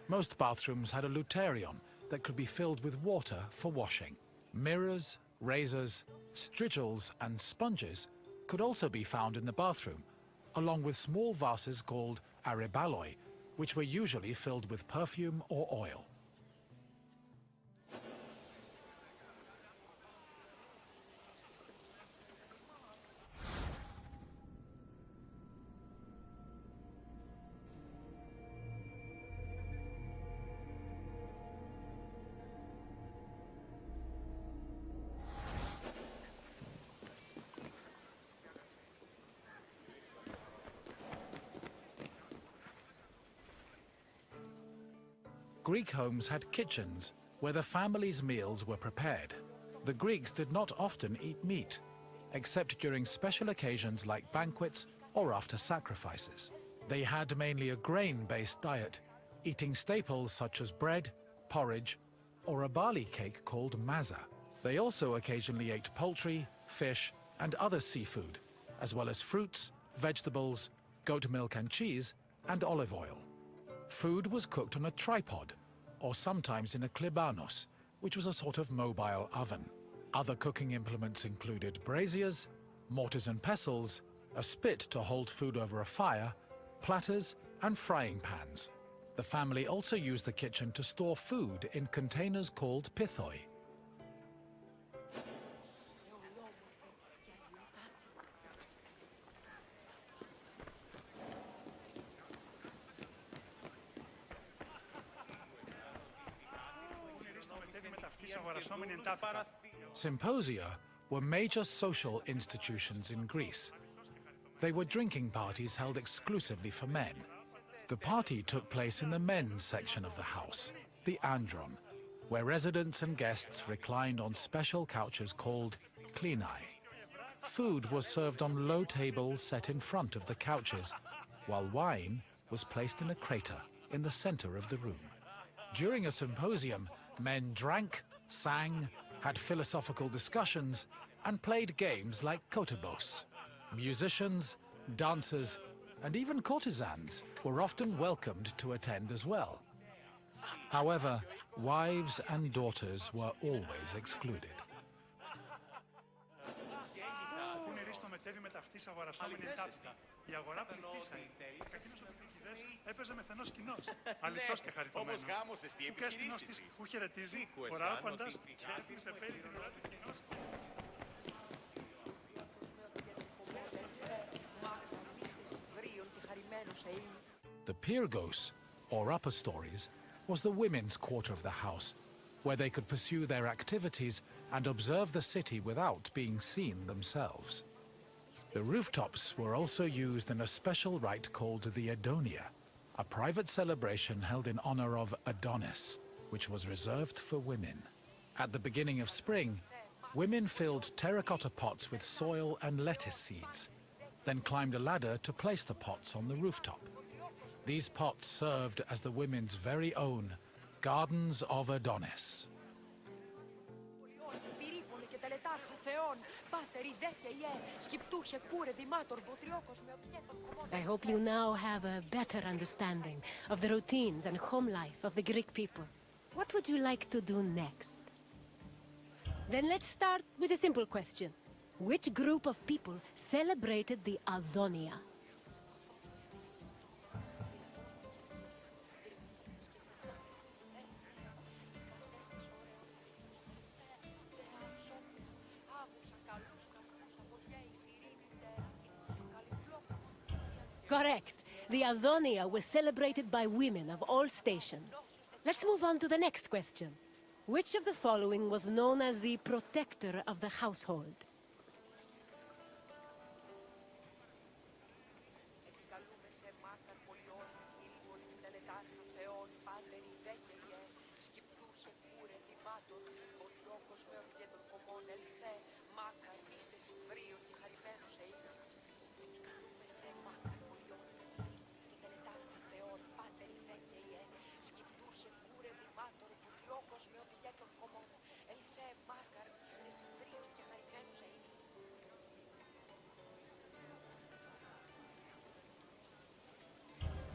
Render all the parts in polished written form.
Most bathrooms had a luterion that could be filled with water for washing. Mirrors, razors, strigils and sponges could also be found in the bathroom, along with small vases called arebaloi, which were usually filled with perfume or oil. Greek homes had kitchens where the family's meals were prepared. The Greeks did not often eat meat, except during special occasions like banquets or after sacrifices. They had mainly a grain-based diet, eating staples such as bread, porridge, or a barley cake called maza. They also occasionally ate poultry, fish, and other seafood, as well as fruits, vegetables, goat milk and cheese, and olive oil. Food was cooked on a tripod, or sometimes in a klibanos, which was a sort of mobile oven. Other cooking implements included braziers, mortars and pestles, a spit to hold food over a fire, platters, and frying pans. The family also used the kitchen to store food in containers called pithoi. Symposia were major social institutions in Greece. They were drinking parties held exclusively for men. The party took place in the men's section of the house, the andron, where residents and guests reclined on special couches called klinai. Food was served on low tables set in front of the couches, while wine was placed in a crater in the center of the room. During a symposium, men drank, sang, had philosophical discussions, and played games like kotobos. Musicians, dancers, and even courtesans were often welcomed to attend as well. However, wives and daughters were always excluded. Η αγορά πληθύσανε. Εκείνος ο πληθυντές έπαιζε με θενός κοινός. Αληθώς και χαριτωμένος. Όμως γάμος εστί επιχειρήσεις. Που χαιρετίζει, ο ράπαντας, σε φέρει την ώρα της κοινός. The Pyrgos, or upper stories, was the women's quarter of the house, where they could pursue their activities and observe the city without being seen themselves. The rooftops were also used in a special rite called the Adonia, a private celebration held in honor of Adonis, which was reserved for women. At the beginning of spring, women filled terracotta pots with soil and lettuce seeds, then climbed a ladder to place the pots on the rooftop. These pots served as the women's very own Gardens of Adonis. I hope you now have a better understanding of the routines and home life of the Greek people. What would you like to do next? Then let's start with a simple question. Which group of people celebrated the Adonia? Correct. The Adonia was celebrated by women of all stations. Let's move on to the next question. Which of the following was known as the protector of the household?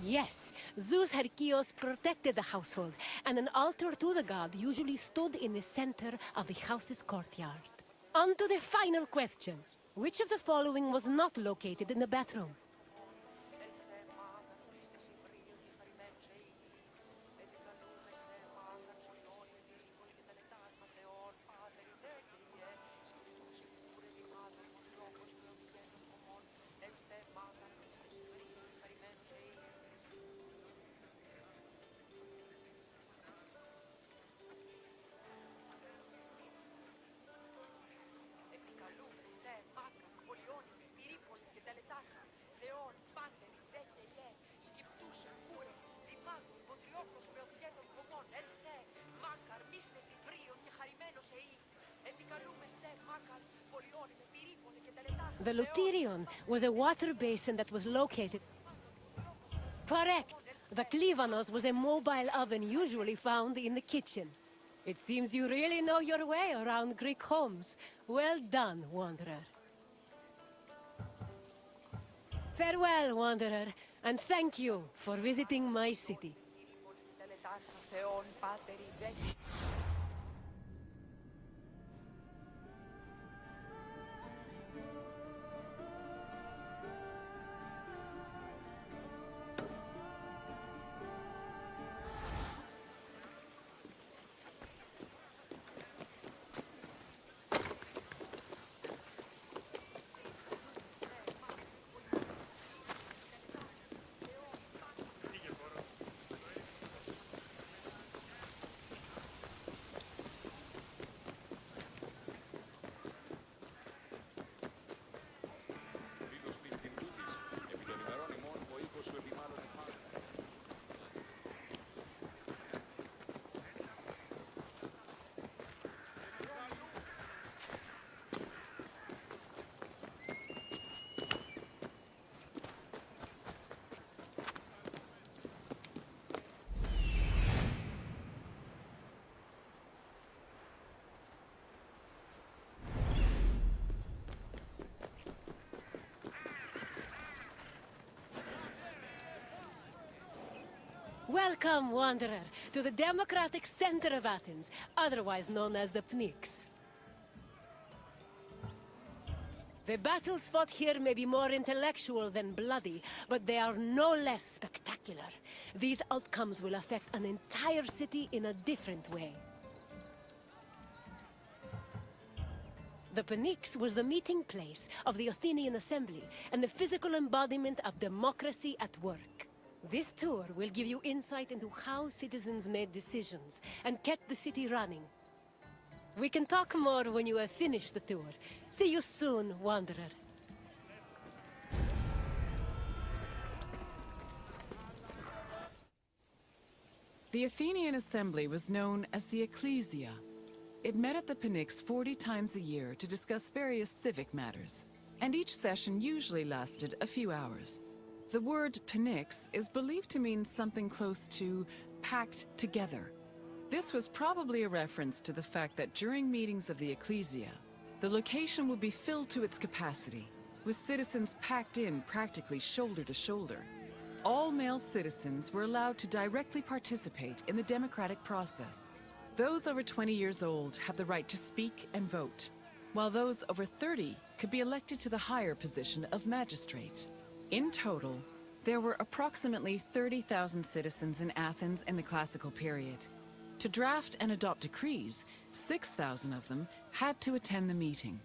Yes, Zeus Herkios protected the household, and an altar to the god usually stood in the center of the house's courtyard. On to the final question. Which of the following was not located in the bathroom? The Lutherion was a water basin that was located... Correct! The Klivanos was a mobile oven usually found in the kitchen. It seems you really know your way around Greek homes. Well done, Wanderer. Farewell, Wanderer, and thank you for visiting my city. Welcome, Wanderer, to the democratic center of Athens, otherwise known as the Pnyx. The battles fought here may be more intellectual than bloody, but they are no less spectacular. These outcomes will affect an entire city in a different way. The Pnyx was the meeting place of the Athenian assembly and the physical embodiment of democracy at work. This tour will give you insight into how citizens made decisions and kept the city running. We can talk more when you have finished the tour. See you soon, Wanderer. The Athenian assembly was known as the Ecclesia. It met at the Pnyx 40 times a year to discuss various civic matters, and each session usually lasted a few hours. The word Pnyx is believed to mean something close to packed together. This was probably a reference to the fact that during meetings of the Ecclesia, the location would be filled to its capacity, with citizens packed in practically shoulder to shoulder. All male citizens were allowed to directly participate in the democratic process. Those over 20 years old had the right to speak and vote, while those over 30 could be elected to the higher position of magistrate. In total, there were approximately 30,000 citizens in Athens in the classical period. To draft and adopt decrees, 6,000 of them had to attend the meeting.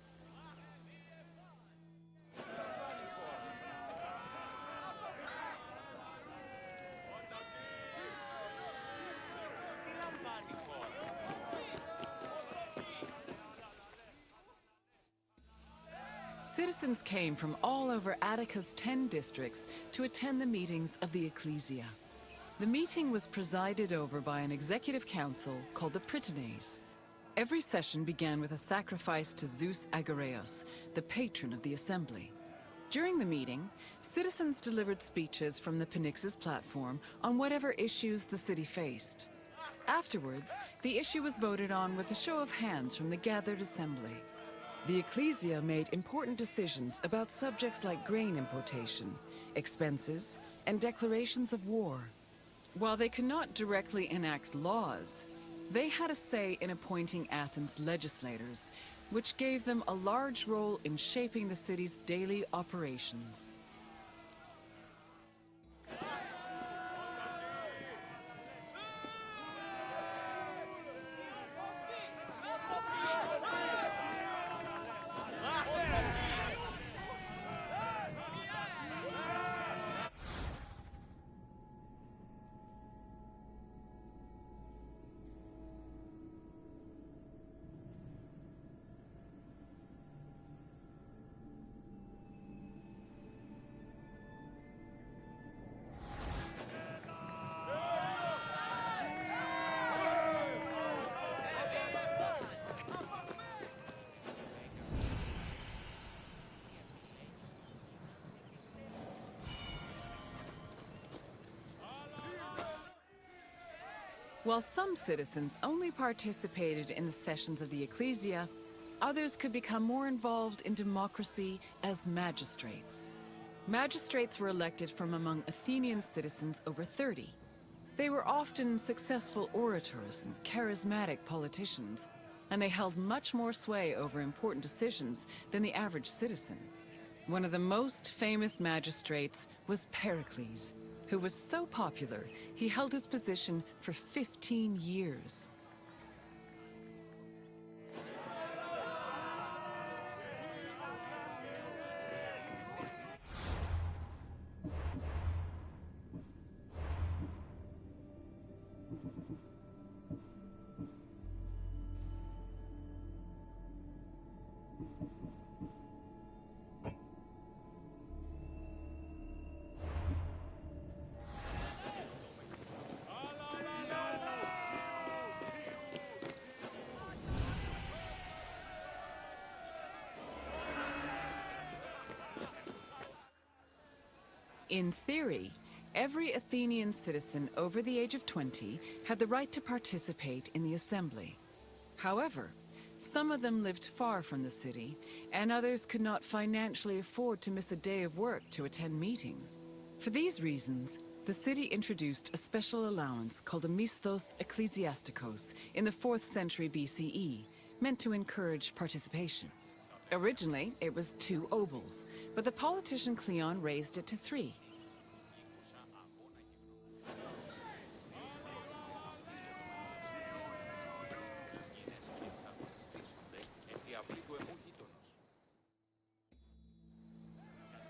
Citizens came from all over Attica's 10 districts to attend the meetings of the Ecclesia. The meeting was presided over by an executive council called the Prytanes. Every session began with a sacrifice to Zeus Agoreos, the patron of the assembly. During the meeting, citizens delivered speeches from the Pnyx's platform on whatever issues the city faced. Afterwards, the issue was voted on with a show of hands from the gathered assembly. The Ecclesia made important decisions about subjects like grain importation, expenses, and declarations of war. While they could not directly enact laws, they had a say in appointing Athens' legislators, which gave them a large role in shaping the city's daily operations. While some citizens only participated in the sessions of the Ecclesia, others could become more involved in democracy as magistrates. Magistrates were elected from among Athenian citizens over 30. They were often successful orators and charismatic politicians, and they held much more sway over important decisions than the average citizen. One of the most famous magistrates was Pericles, who was so popular, he held his position for 15 years. In theory, every Athenian citizen over the age of 20 had the right to participate in the assembly. However, some of them lived far from the city, and others could not financially afford to miss a day of work to attend meetings. For these reasons, the city introduced a special allowance called a misthos ecclesiastikos in the 4th century BCE, meant to encourage participation. Originally, it was 2 obols, but the politician Cleon raised it to 3.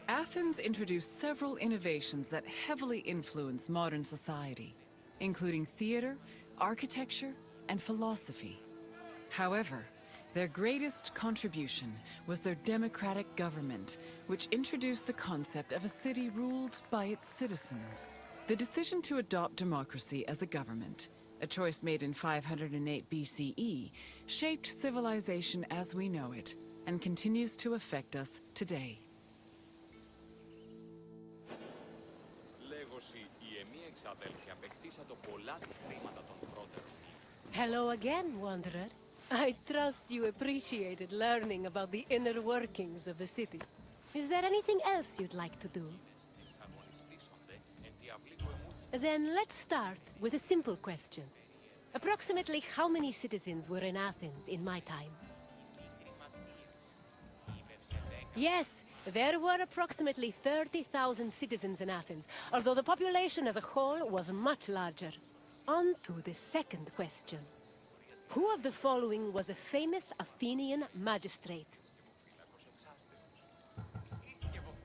Athens introduced several innovations that heavily influenced modern society, including theater, architecture, and philosophy. However, their greatest contribution was their democratic government, which introduced the concept of a city ruled by its citizens. The decision to adopt democracy as a government, a choice made in 508 BCE, shaped civilization as we know it, and continues to affect us today. Hello again, Wanderer. I trust you appreciated learning about the inner workings of the city. Is there anything else you'd like to do? Then let's start with a simple question. Approximately how many citizens were in Athens in my time? Yes, there were approximately 30,000 citizens in Athens, although the population as a whole was much larger. On to the second question. Who of the following was a famous Athenian magistrate?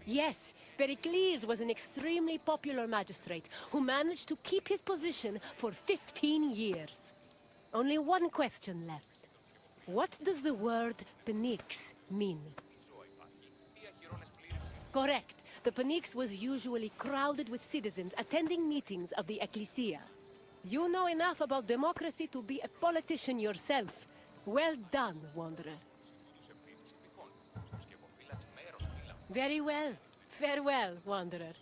Yes, Pericles was an extremely popular magistrate who managed to keep his position for 15 years. Only one question left. What does the word Pnyx mean? Correct. The Pnyx was usually crowded with citizens attending meetings of the Ecclesia. You know enough about democracy to be a politician yourself. Well done, Wanderer. Very well. Farewell, Wanderer.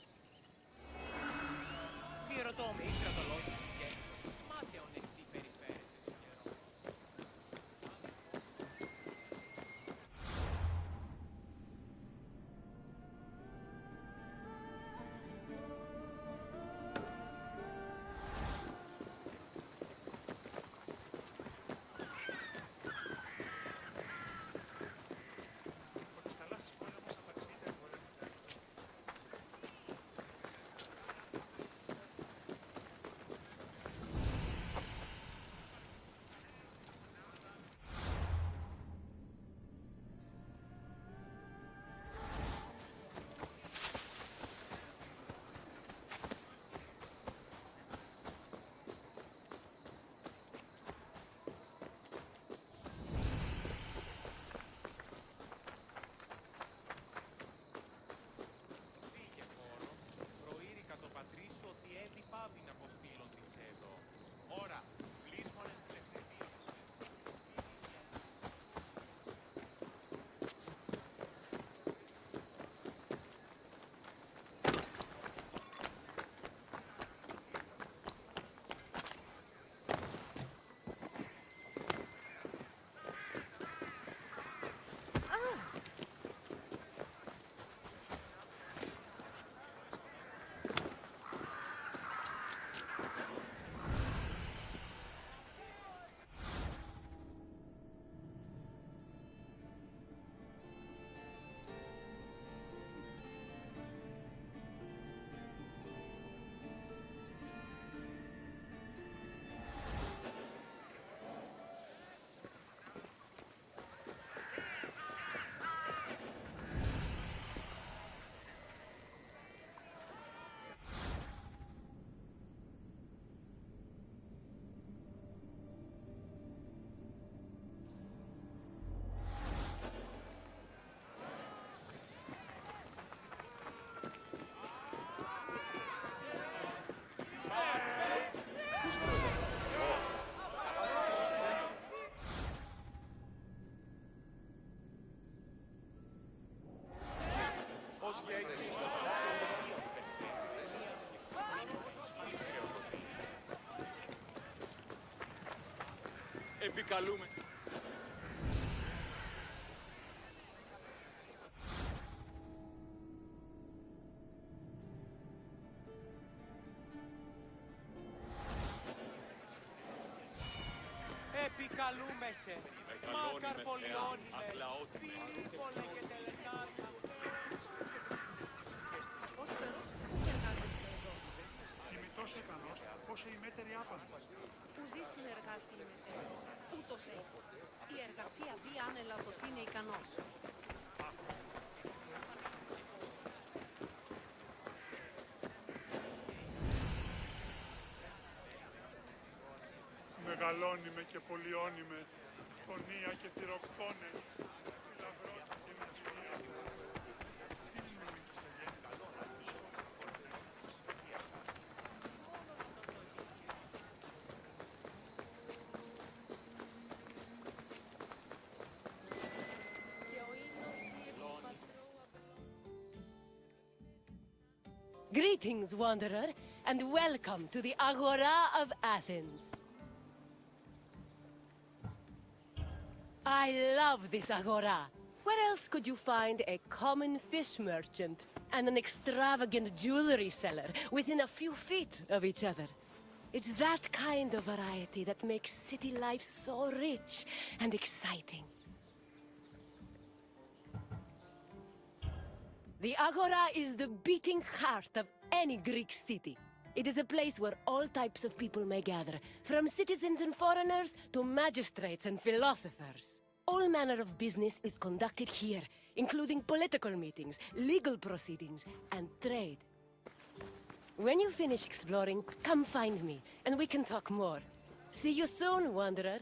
Επικαλούμε. Επικαλούμεσαι. Μάκαρ πολιώνυμε. Πυρήπολε και τελετάρια. Ως φερός που εργάζεστε εδώ. Είμαι τόσο ικανός όσο η μέτερη άπαντη. Ουδή συνεργάσει η μετέρης. Ούτως έχω. Η εργασία δι' αν ελαττωθεί είναι ικανός. Μεγαλώνει και πολιώνει με, φωνία και θηροκτώνε, λαυρότητα και μυθυρία. Τι μείνει και στα γέννη. Greetings, wanderer, and welcome to the Agora of Athens. I love this agora. Where else could you find a common fish merchant and an extravagant jewelry seller within a few feet of each other? It's that kind of variety that makes city life so rich and exciting. The agora is the beating heart of any Greek city. It is a place where all types of people may gather, from citizens and foreigners to magistrates and philosophers. All manner of business is conducted here, including political meetings, legal proceedings, and trade. When you finish exploring, come find me, and we can talk more. See you soon, wanderer.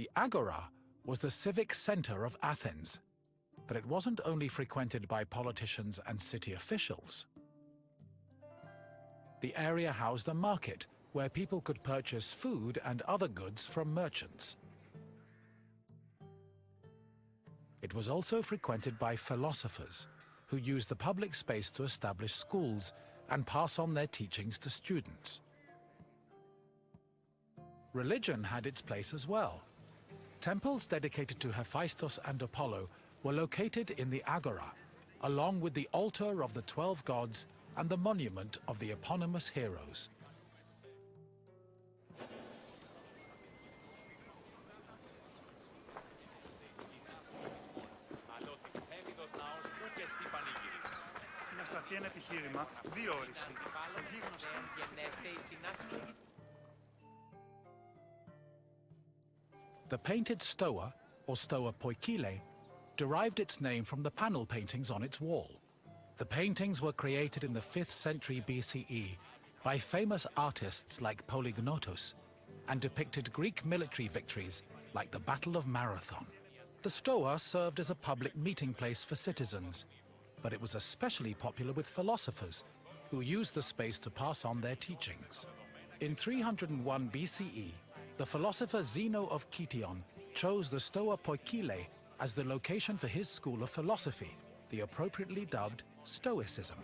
The Agora was the civic center of Athens, but it wasn't only frequented by politicians and city officials. The area housed a market where people could purchase food and other goods from merchants. It was also frequented by philosophers, who used the public space to establish schools and pass on their teachings to students. Religion had its place as well. Temples dedicated to Hephaestus and Apollo were located in the Agora, along with the altar of the 12 gods and the monument of the eponymous heroes. Να σταθεί ένα επιχείρημα, διόριση. The painted stoa, or stoa poikile, derived its name from the panel paintings on its wall. The paintings were created in the 5th century BCE by famous artists like Polygnotus and depicted Greek military victories like the Battle of Marathon. The stoa served as a public meeting place for citizens, but it was especially popular with philosophers who used the space to pass on their teachings. In 301 BCE, the philosopher Zeno of Kition chose the Stoa Poikile as the location for his school of philosophy, the appropriately dubbed Stoicism.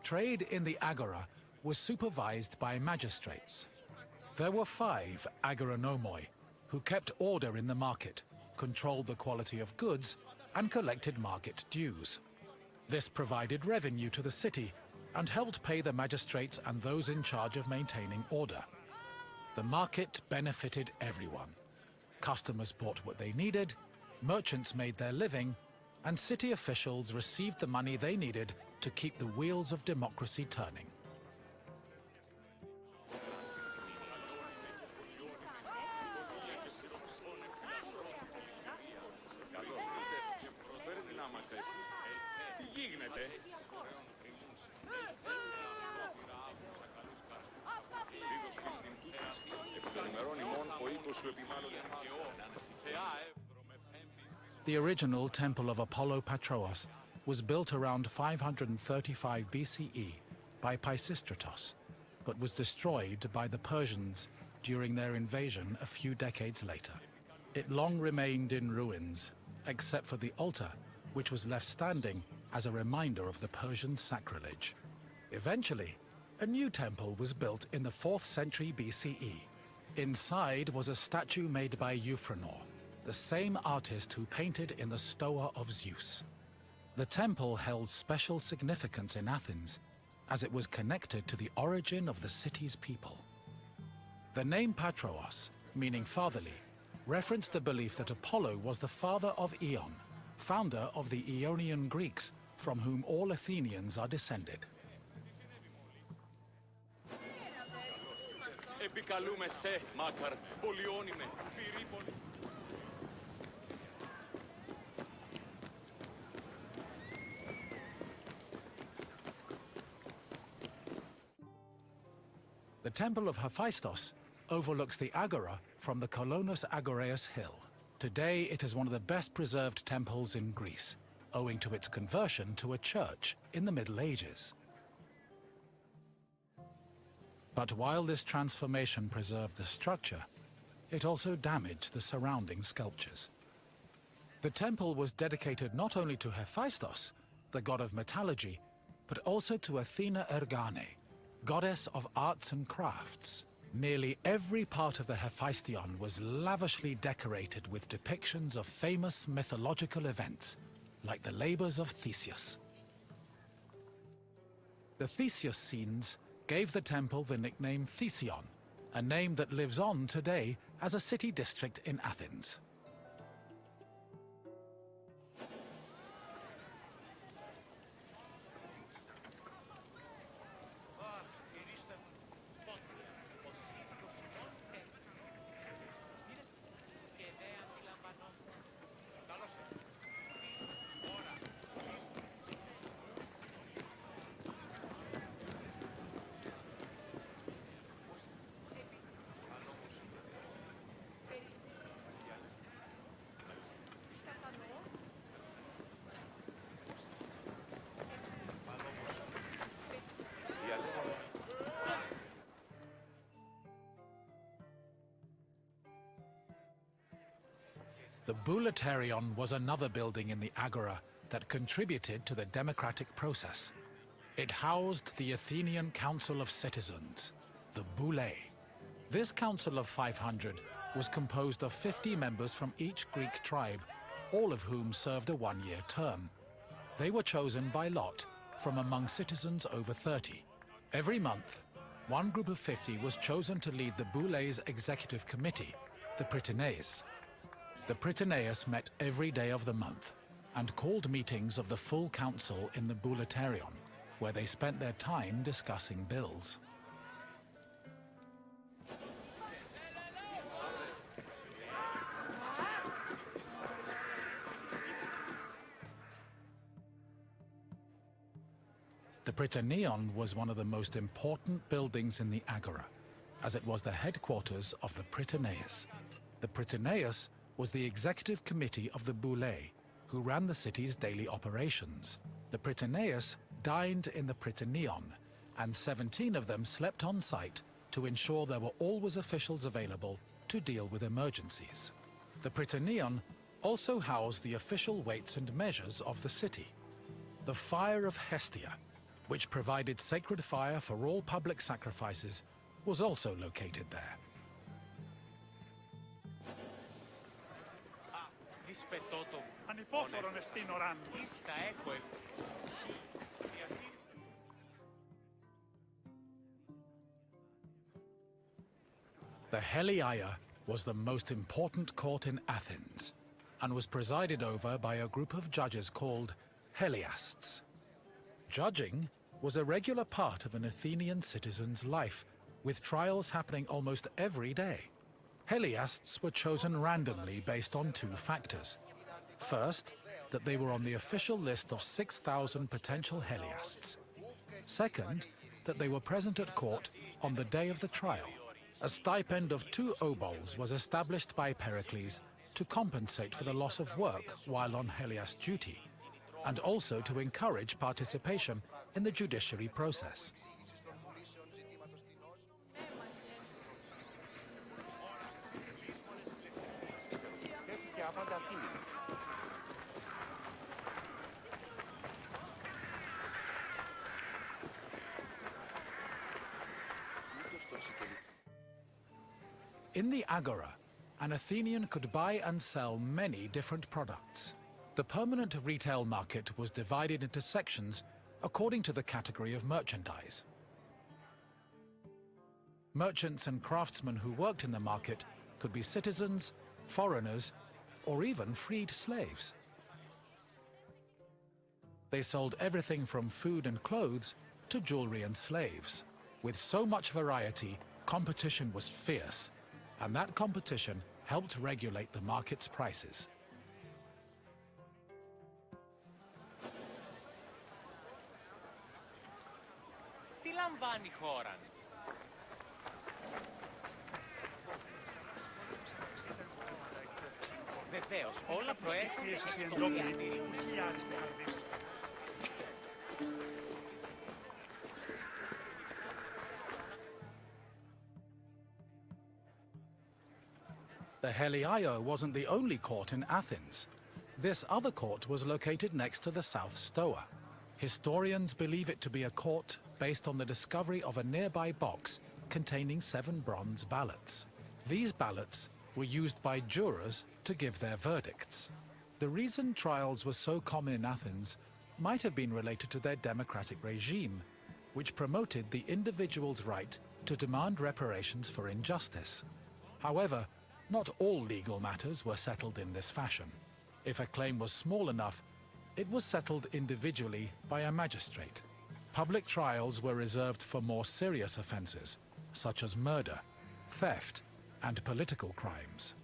Trade in the Agora was supervised by magistrates. There were 5 agoranomoi, who kept order in the market, controlled the quality of goods, and collected market dues. This provided revenue to the city and helped pay the magistrates and those in charge of maintaining order. The market benefited everyone. Customers bought what they needed, merchants made their living, and city officials received the money they needed to keep the wheels of democracy turning. The original Temple of Apollo Patrous was built around 535 BCE by Pisistratos, but was destroyed by the Persians during their invasion a few decades later. It long remained in ruins, except for the altar, which was left standing as a reminder of the Persian sacrilege. Eventually, a new temple was built in the 4th century BCE. Inside was a statue made by Euphranor, the same artist who painted in the Stoa of Zeus. The temple held special significance in Athens, as it was connected to the origin of the city's people. The name Patrous, meaning fatherly, referenced the belief that Apollo was the father of Aeon, founder of the Ionian Greeks, from whom all Athenians are descended. Επικαλούμε σε, Μάκαρ, πολυώνυμε, Φιρίππον. The Temple of Hephaestus overlooks the Agora from the Colonus Agoreus hill. Today, it is one of the best preserved temples in Greece, owing to its conversion to a church in the Middle Ages. But while this transformation preserved the structure, it also damaged the surrounding sculptures. The temple was dedicated not only to Hephaestus, the god of metallurgy, but also to Athena Ergane, goddess of arts and crafts. Nearly every part of the Hephaestion was lavishly decorated with depictions of famous mythological events, like the labors of Theseus. The Theseus scenes gave the temple the nickname Thesion, a name that lives on today as a city district in Athens. The Bouleuterion was another building in the Agora that contributed to the democratic process. It housed the Athenian Council of Citizens, the Boulei. This council of 500 was composed of 50 members from each Greek tribe, all of whom served a one-year term. They were chosen by lot from among citizens over 30. Every month, one group of 50 was chosen to lead the Boulei's executive committee, the Prytaneis. The Prytaneis met every day of the month and called meetings of the full council in the Bouleuterion, where they spent their time discussing bills. The Prytaneon was one of the most important buildings in the Agora, as it was the headquarters of the Prytaneis. The Prytaneis was the executive committee of the Boulei, who ran the city's daily operations. The Prytaneis dined in the Prytaneon, and 17 of them slept on site to ensure there were always officials available to deal with emergencies. The Prytaneon also housed the official weights and measures of the city. The Fire of Hestia, which provided sacred fire for all public sacrifices, was also located there. Ανυπόφορον εστίν οράν. The Heliaia was the most important court in Athens. and was presided over by a group of judges called heliasts. Judging was a regular part of an Athenian citizen's life, with trials happening almost every day. Heliasts were chosen randomly based on two factors. First, that they were on the official list of 6,000 potential heliasts. Second, that they were present at court on the day of the trial. A stipend of 2 obols was established by Pericles to compensate for the loss of work while on heliast duty, and also to encourage participation in the judiciary process. In the Agora, an Athenian could buy and sell many different products. The permanent retail market was divided into sections according to the category of merchandise. Merchants and craftsmen who worked in the market could be citizens, foreigners, or even freed slaves. They sold everything from food and clothes to jewelry and slaves. With so much variety, competition was fierce, and that competition helped regulate the market's prices. Τι λαμβάνει η χώρα? Βεβαίως, όλα προέρχονται στο πιαστήριο. The Heliaio wasn't the only court in Athens. This other court was located next to the South Stoa. Historians believe it to be a court based on the discovery of a nearby box containing 7 bronze ballots. These ballots were used by jurors to give their verdicts. The reason trials were so common in Athens might have been related to their democratic regime, which promoted the individual's right to demand reparations for injustice. However, not all legal matters were settled in this fashion. If a claim was small enough, it was settled individually by a magistrate. Public trials were reserved for more serious offenses, such as murder, theft, and political crimes.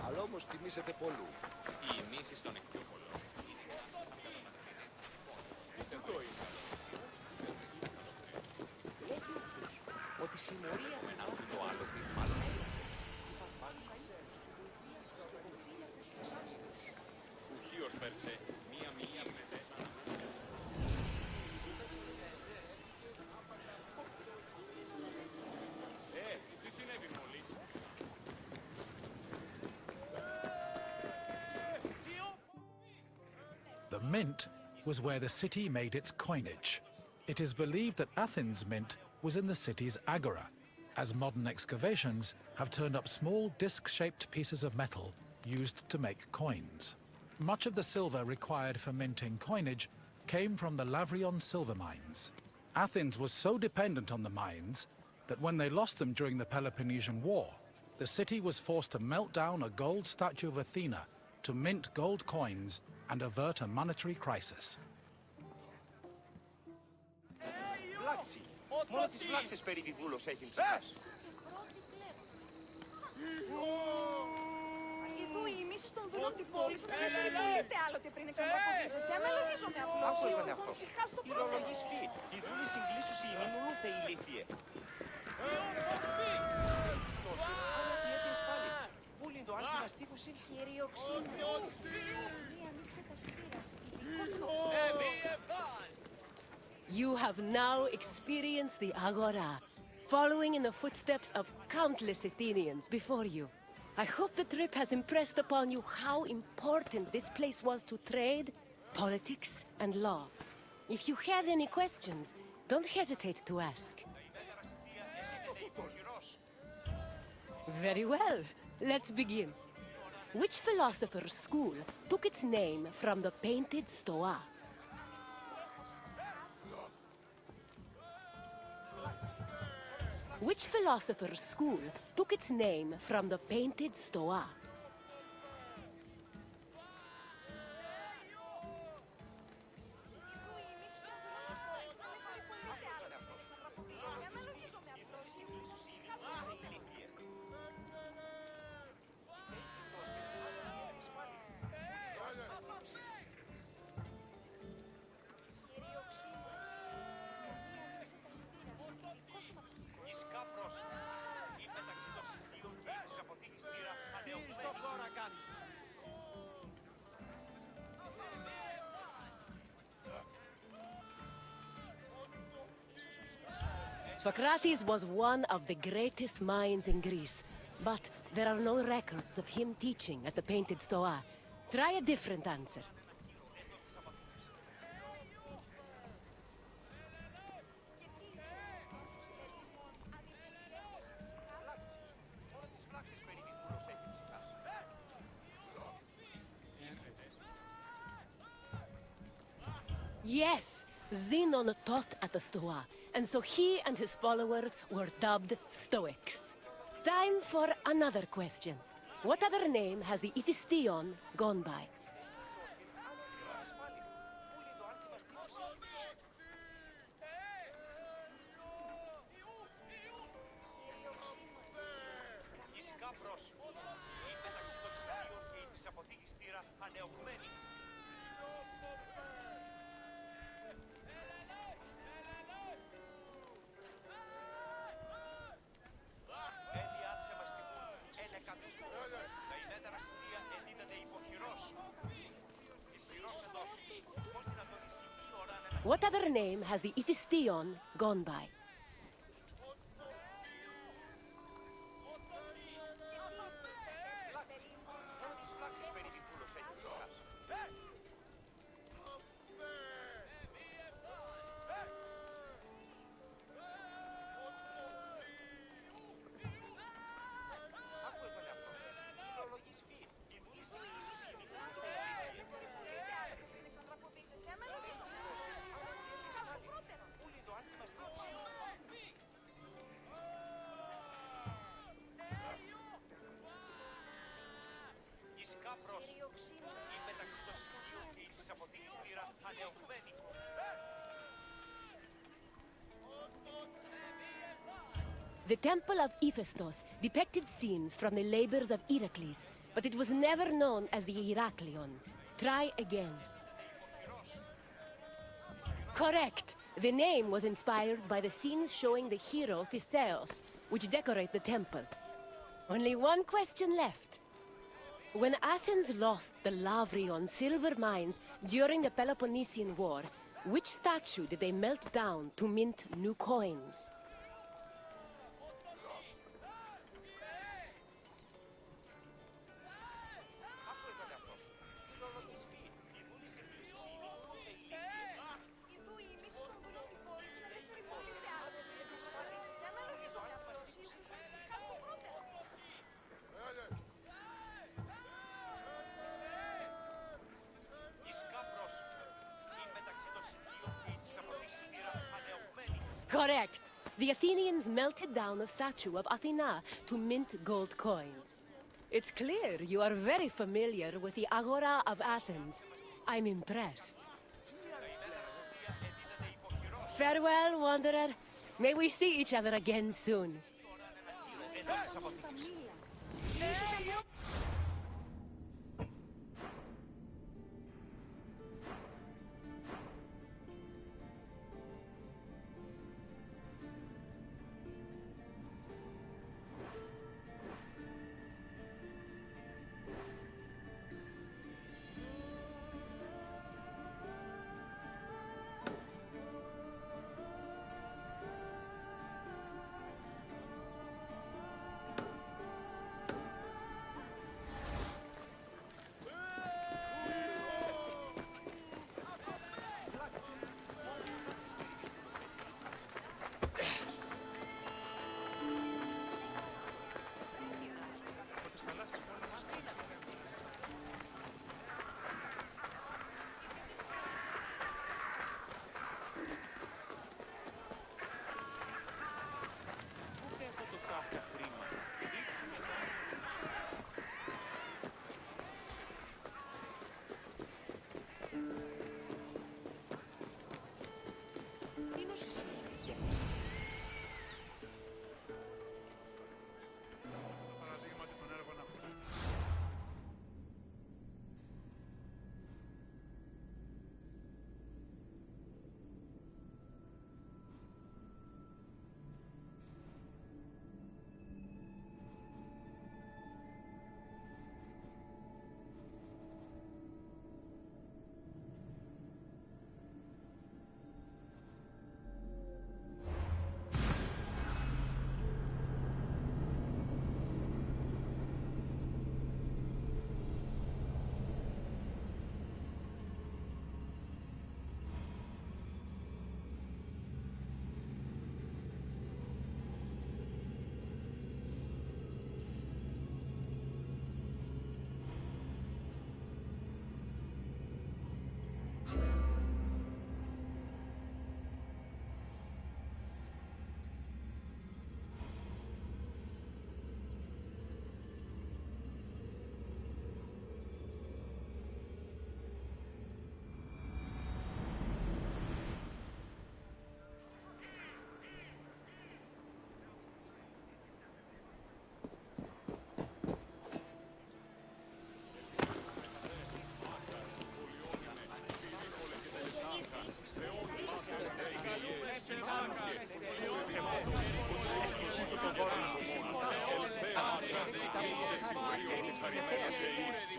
Αλλά όμως τιμήσετε πολλού. Οι μίσεις των Ιχθυόπολων. Ότι συμμορία Με ένα το άλλο τι μάλλον. Ουχίος περσέ, μία μιλίμετε. Τι συνέβη μόλις? The mint was where the city made its coinage. It is believed that Athens' mint was in the city's agora, as modern excavations have turned up small disc-shaped pieces of metal used to make coins. Much of the silver required for minting coinage came from the Lavrion silver mines. Athens was so dependent on the mines that when they lost them during the Peloponnesian War, the city was forced to melt down a gold statue of Athena to mint gold coins and avert a monetary crisis. Βλάξη. Μόνο τις βλάξες περί βιβούλος έχει ξεχάσει. Εδώ οι μίσεις των δουλών την πόλη σου να λέτε άλλοτε πριν εξαντραποδίζεστε. Αναλογίζομαι απλώς. Άκου ήταν αυτό. Ψυχά στο Η ρολογής φύ. Η δούλη συγκλήσους η ημίμου θε ηλίθιε. Τι έπιες πάλι. Βούλη το άλφι να στίχους ήλσου. Κυριοξύνος. Μία ανοίξε τα σπήρας. You have now experienced the Agora, following in the footsteps of countless Athenians before you. I hope the trip has impressed upon you how important this place was to trade, politics, and law. If you have any questions, don't hesitate to ask. Very well. Let's begin. Which philosopher's school took its name from the painted Stoa? Which philosopher's school took its name from the painted Stoa? Socrates was one of the greatest minds in Greece, but there are no records of him teaching at the painted Stoa. Try a different answer. Yes, Zenon taught at the Stoa, and so he and his followers were dubbed Stoics. Time for another question. What other name has the Iphistion gone by? What other name has the Iphistion gone by? The Temple of Hephaestus depicted scenes from the labors of Heracles, but it was never known as the Heraklion. Try again. Correct! The name was inspired by the scenes showing the hero Theseus, which decorate the temple. Only one question left. When Athens lost the Lavrion silver mines during the Peloponnesian War, which statue did they melt down to mint new coins? Correct. The Athenians melted down a statue of Athena to mint gold coins. It's clear you are very familiar with the Agora of Athens. I'm impressed. Farewell, Wanderer. May we see each other again soon.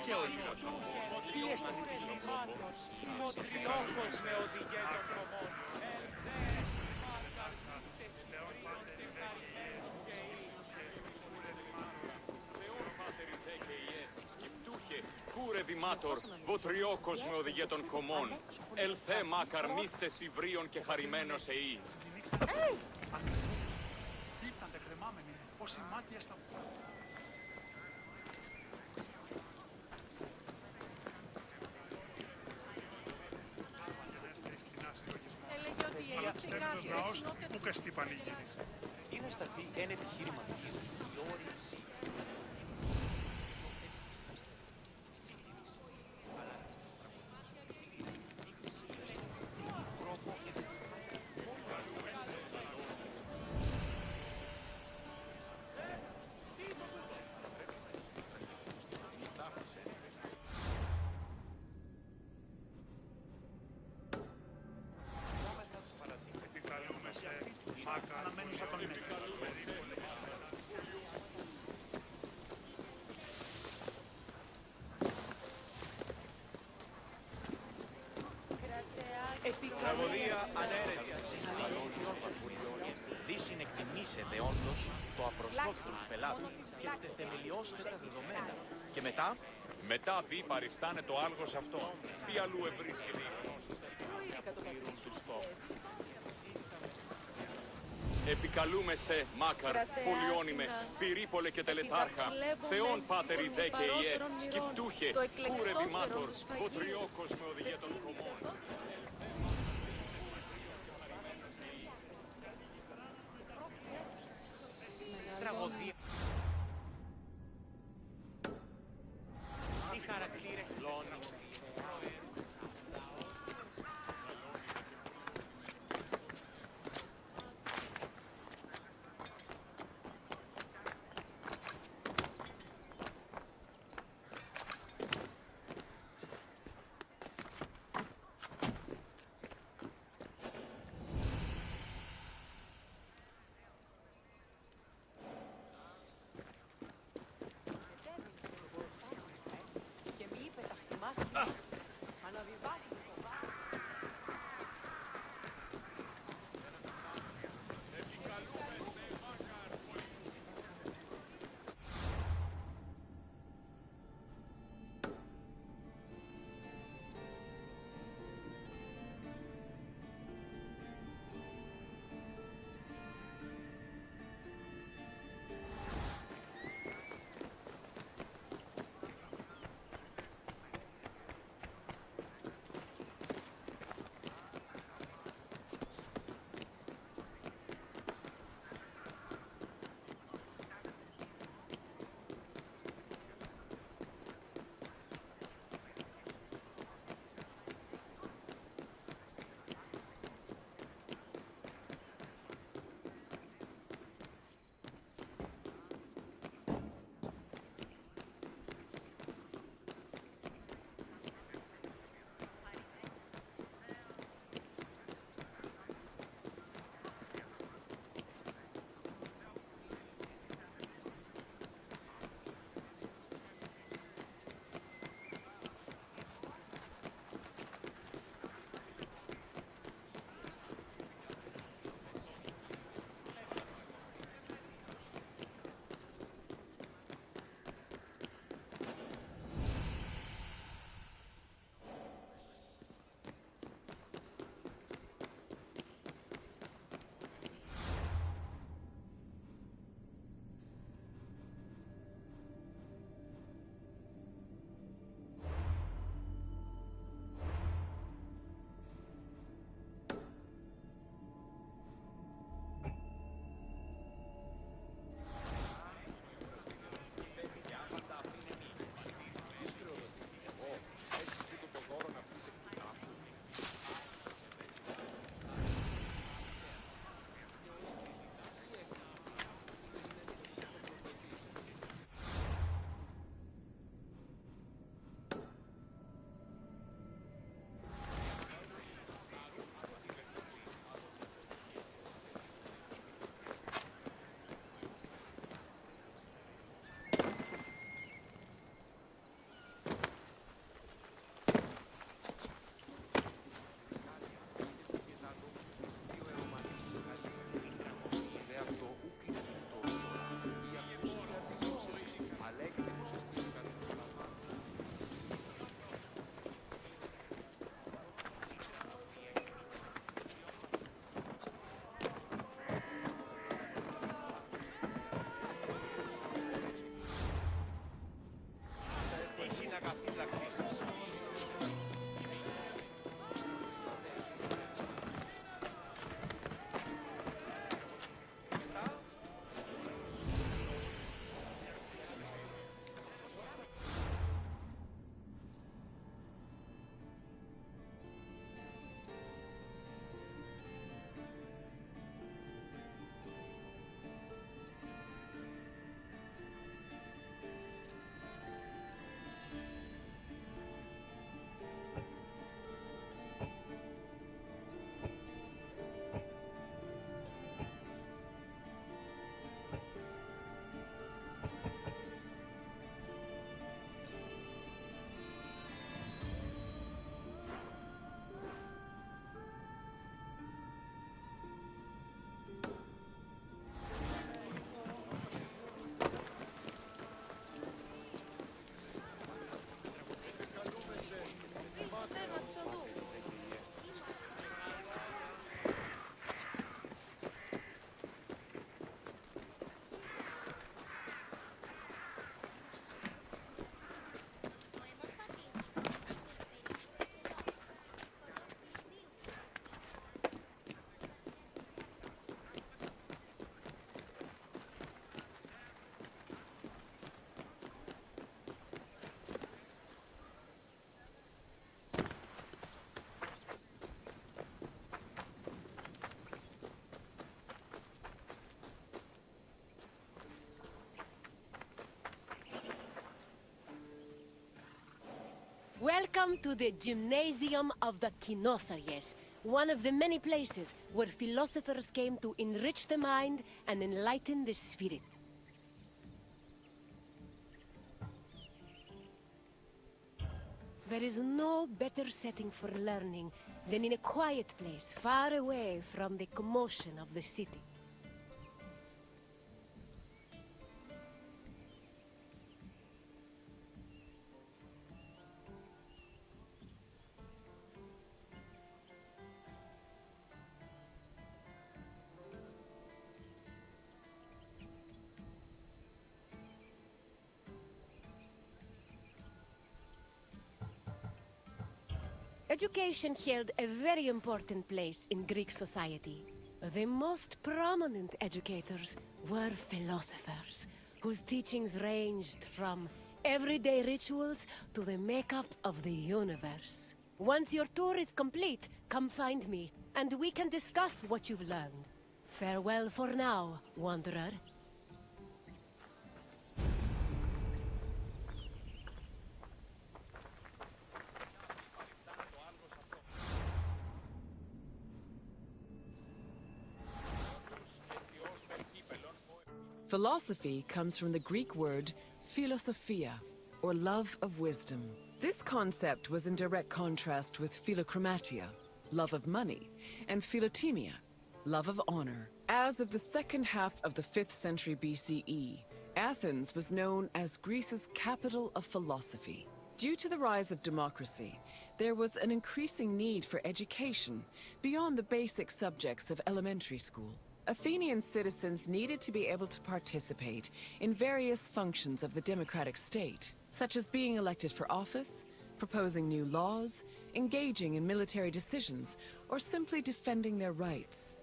Και ο ίδιος. Τι αισθητικός. Υποτριώκος με οδηγέ των κομμών. Κούρε δημάτορ, βοτριόκος με οδηγέ των κομμών. Ελθέ μάκαρ μίστες υβρίων και χαρημένος εή. Ήταν τεχρεμάμενοι, ως η μάτια στα Έλεγε ότι η αλλά πιστεύει ο λαός που καστεί πανηγύρις. Είναι σταθεί ένα επιχείρημα του η όρηση. Επικαλούμε σε μάκα να μένουν σαν τον νεκρό. Τραγωδία ανέρεσης. Αλήθιον παρχουριών. Δι συνεκτιμήσε δεόντως το απροσδόκητο του πελάτου και τετεμελιώστε τα δεδομένα. Και μετά, Μετά πει παριστάνε το άλγος αυτό. Πι αλλού ευρίσκεται η γνώση. πληρούν τους στόχους. Επικαλούμε σε μάκαρ, πολιόνιμε, πυρίπολε και τελετάρχα. Θεόν πάτερ δε και ιέ, σκυπτούχε, κούρε δημάτορ, βοτριόκος με οδηγέ των κομμών. Τραγωδία. Τι χαρακτήρες λόνι. Welcome to the Gymnasium of the Kinosaries, one of the many places where philosophers came to enrich the mind and enlighten the spirit. There is no better setting for learning than in a quiet place far away from the commotion of the city. Education held a very important place in Greek society. The most prominent educators were philosophers, whose teachings ranged from everyday rituals to the makeup of the universe. Once your tour is complete, come find me, and we can discuss what you've learned. Farewell for now, wanderer. Philosophy comes from the Greek word philosophia, or love of wisdom. This concept was in direct contrast with philochromatia, love of money, and philotimia, love of honor. As of the second half of the 5th century BCE, Athens was known as Greece's capital of philosophy. Due to the rise of democracy, there was an increasing need for education beyond the basic subjects of elementary school. Athenian citizens needed to be able to participate in various functions of the democratic state, such as being elected for office, proposing new laws, engaging in military decisions, or simply defending their rights.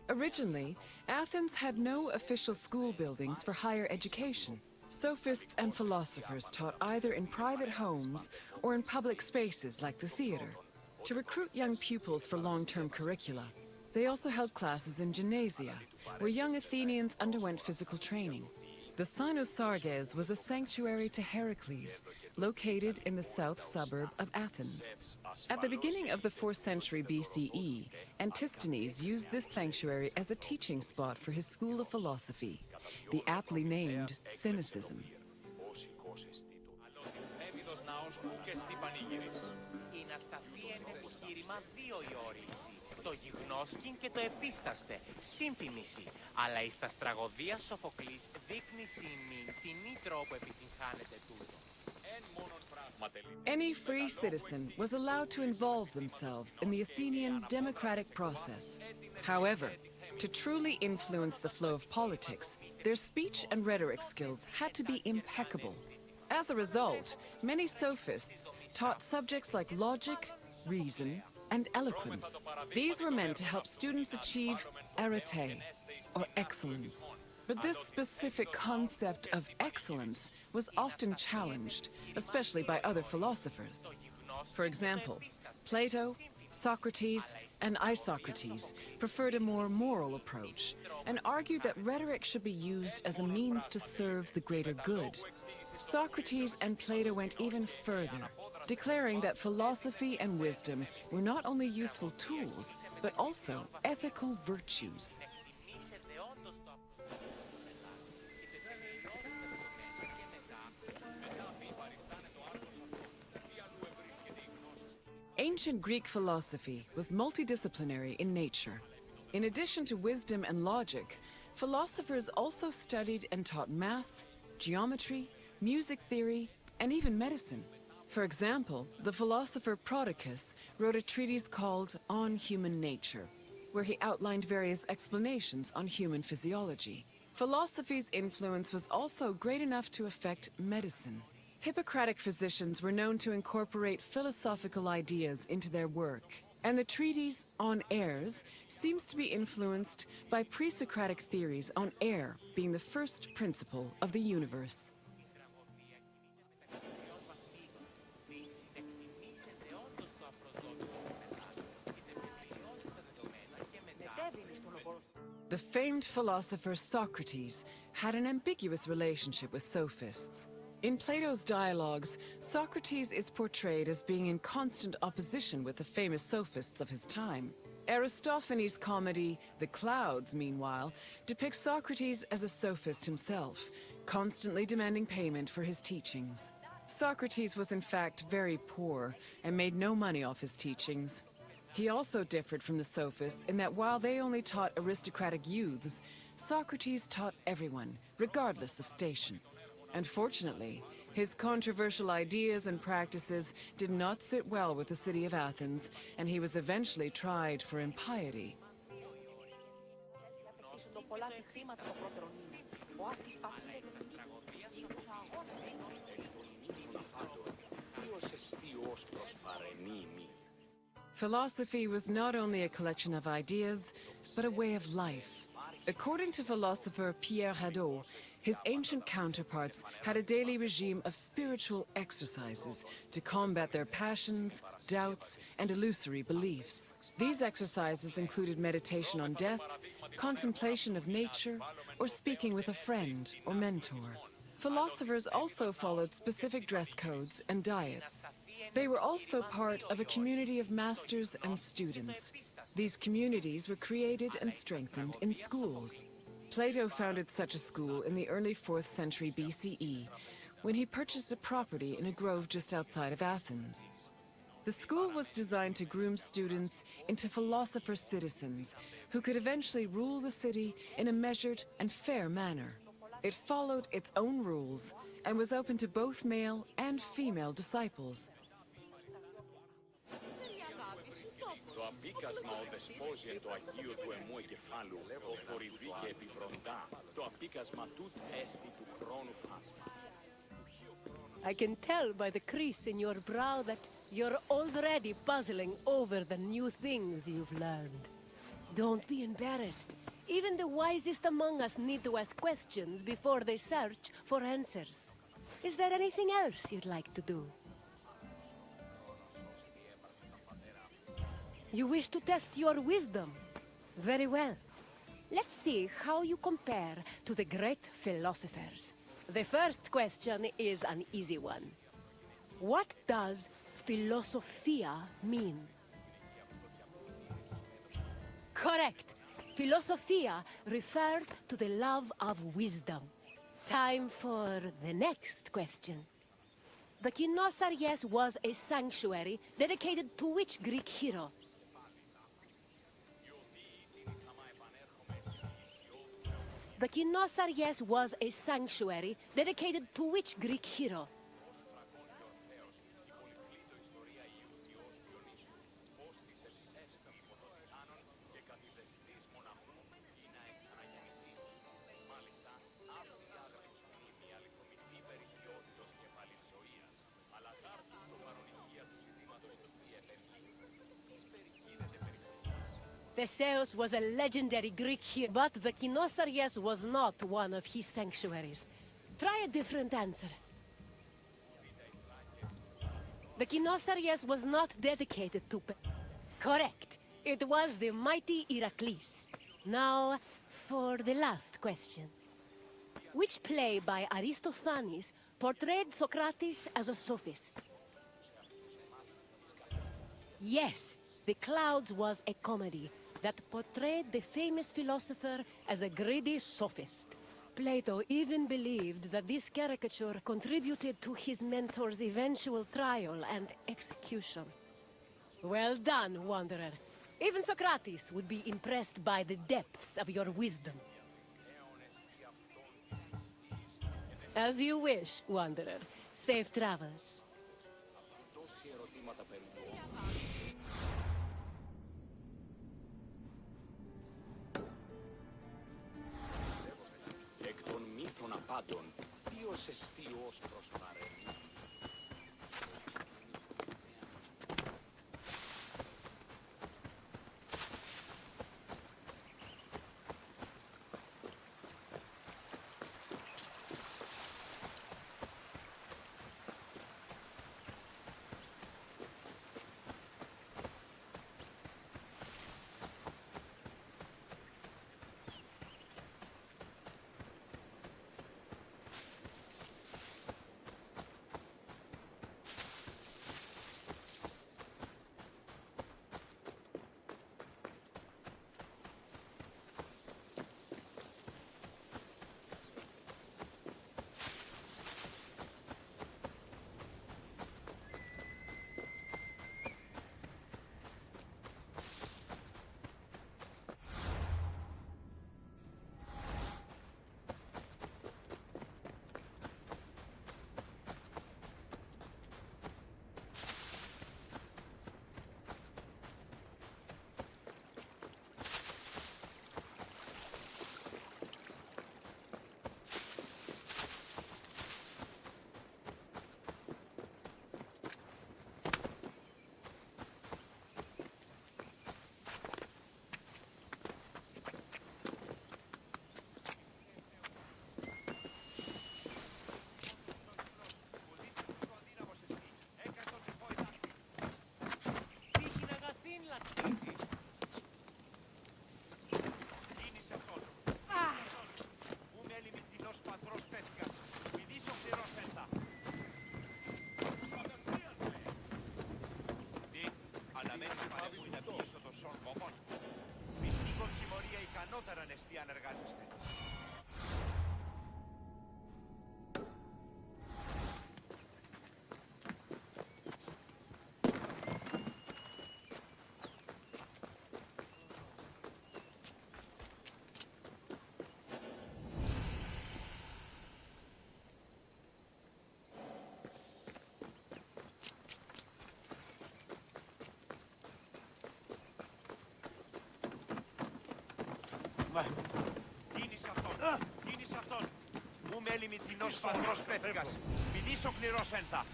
Originally, Athens had no official school buildings for higher education. Sophists and philosophers taught either in private homes or in public spaces like the theater. To recruit young pupils for long-term curricula, they also held classes in gymnasia, where young Athenians underwent physical training. The Cynosarges was a sanctuary to Heracles, located in the south suburb of Athens. At the beginning of the 4th century BCE, Antisthenes used this sanctuary as a teaching spot for his school of philosophy, the aptly named Cynicism. Το γιγνώσκην και το επίσταστε, σύμφημιση. Αλλά εις τα στραγωδία Σοφοκλής δείκνει σημεί τινή τρόπο επιτυγχάνεται τούτο. Any free citizen was allowed to involve themselves in the Athenian democratic process. However, to truly influence the flow of politics, their speech and rhetoric skills had to be impeccable. As a result, many sophists taught subjects like logic, reason, and eloquence. These were meant to help students achieve arete, or excellence. But this specific concept of excellence was often challenged, especially by other philosophers. For example, Plato, Socrates, and Isocrates preferred a more moral approach and argued that rhetoric should be used as a means to serve the greater good. Socrates and Plato went even further, declaring that philosophy and wisdom were not only useful tools, but also ethical virtues. Ancient Greek philosophy was multidisciplinary in nature. In addition to wisdom and logic, philosophers also studied and taught math, geometry, music theory, and even medicine. For example, the philosopher Prodicus wrote a treatise called On Human Nature, where he outlined various explanations on human physiology. Philosophy's influence was also great enough to affect medicine. Hippocratic physicians were known to incorporate philosophical ideas into their work. And the treatise on heirs seems to be influenced by pre-Socratic theories on air being the first principle of the universe. The famed philosopher Socrates had an ambiguous relationship with sophists. In Plato's dialogues, Socrates is portrayed as being in constant opposition with the famous sophists of his time. Aristophanes' comedy, The Clouds, meanwhile, depicts Socrates as a sophist himself, constantly demanding payment for his teachings. Socrates was in fact very poor and made no money off his teachings. He also differed from the sophists in that while they only taught aristocratic youths, Socrates taught everyone, regardless of station. Unfortunately, his controversial ideas and practices did not sit well with the city of Athens, and he was eventually tried for impiety. Philosophy was not only a collection of ideas, but a way of life. According to philosopher Pierre Hadot, his ancient counterparts had a daily regime of spiritual exercises to combat their passions, doubts, and illusory beliefs. These exercises included meditation on death, contemplation of nature, or speaking with a friend or mentor. Philosophers also followed specific dress codes and diets. They were also part of a community of masters and students. These communities were created and strengthened in schools. Plato founded such a school in the early 4th century BCE, when he purchased a property in a grove just outside of Athens. The school was designed to groom students into philosopher citizens who could eventually rule the city in a measured and fair manner. It followed its own rules and was open to both male and female disciples. Το απίκασμα ο δεσπόζει εν το αγίο του εμού εκεφάλου, ο θορυβή και επιβροντά, το απίκασμα τούτ έστι του χρόνου φάσμα. I can tell by the crease in your brow that you're already puzzling over the new things you've learned. Don't be embarrassed. Even the wisest among us need to ask questions before they search for answers. Is there anything else you'd like to do? You wish to test your wisdom? Very well. Let's see how you compare to the great philosophers. The first question is an easy one. What does philosophia mean? Correct. Philosophia referred to the love of wisdom. Time for the next question. The Kynosarges was a sanctuary dedicated to which Greek hero? The Kynosarges was a sanctuary dedicated to which Greek hero? Theseus was a legendary Greek hero, but the Kynosarges was not one of his sanctuaries. Try a different answer. The Kynosarges was not dedicated to... Correct. It was the mighty Heracles. Now, for the last question. Which play by Aristophanes portrayed Socrates as a sophist? Yes, The Clouds was a comedy that portrayed the famous philosopher as a greedy sophist. Plato even believed that this caricature contributed to his mentor's eventual trial and execution. Well done, Wanderer. Even Socrates would be impressed by the depths of your wisdom. As you wish, Wanderer. Safe travels. Εκ των μύθων απάντων, ποιος εστίος προσπαραίνει. ικανότερα νεστή αν εργάζεστε. Κίνησε αυτόν! Κίνησε αυτόν! Μου μέλη μυθινός φαδρός πέφυγας! Μηδείς ο κληρός έντα!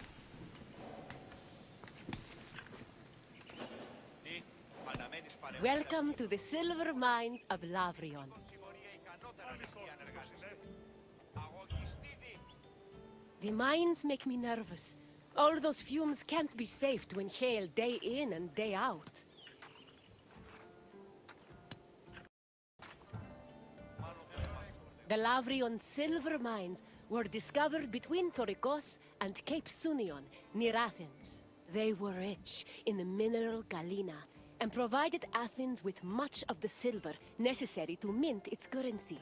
Τι, φαναμένης παρέμβασης. Welcome to the silver mines of Lavrion. Συμμορία ικανότερα νεστή αν εργάζεστε. Αγωγιστήδη! The mines make me nervous. All those fumes can't be safe to inhale day in and day out. The Lavrion silver mines were discovered between Thorikos and Cape Sunion, near Athens. They were rich in the mineral galena and provided Athens with much of the silver necessary to mint its currency.